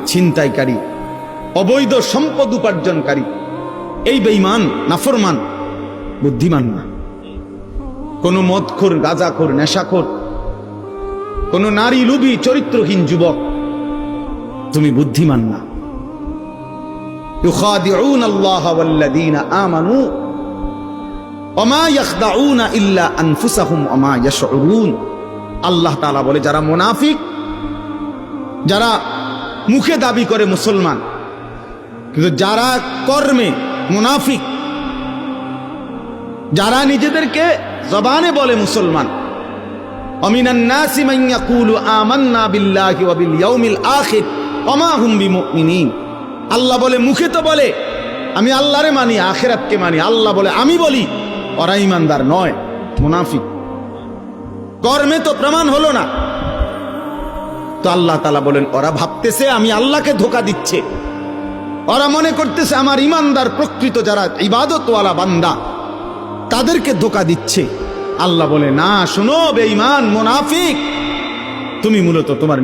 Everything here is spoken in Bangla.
ছিনতাইকারী, অবৈধ সম্পদ উপার্জনকারী, এই বেঈমান নাফরমান বুদ্ধিমান না। কোন মদখোর, গাঁজাখোর, নেশাখোর, কোন নারী লোভী চরিত্রহীন যুবক, তুমি বুদ্ধিমান না। ইউখাদিউন আল্লাহ ওয়াল্লাযীনা আমানু ওমা ইয়াখদাউনা ইল্লা আনফুসাহুম ওমা ইয়াশউরুন। আল্লাহ তাআলা বলে, যারা মুনাফিক, যারা মুখে দাবি করে মুসলমান কিন্তু যারা কর্মে মুনাফিক, যারা নিজেদেরকে জবানে বলে মুসলমান, আমিনান নাসি মান ইয়াকুলু আমান্না বিল্লাহি ওয়া বিল ইয়াউমিল আখির ওমা হুম বিমুমিনিন। আল্লাহ বলে, মুখে তো বলে আমি আল্লাহরে মানি, আখিরাতকে মানি, আল্লাহ বলে আমি বলি, ওরা ঈমানদার নয়, মুনাফিক। কর্মে তো প্রমাণ হলো না। তো আল্লাহ তাআলা বলেন, ওরা ভাবতেছে আমি আল্লাহকে ধোঁকা দিচ্ছে, ওরা মনে করতেছে আমার ঈমানদার প্রকৃত যারা ইবাদতওয়ালা বান্দা তাদেরকে ধোঁকা দিচ্ছে। আল্লাহ বলে, না, শোনো বেঈমান মুনাফিক, তুমি মূলত তোমার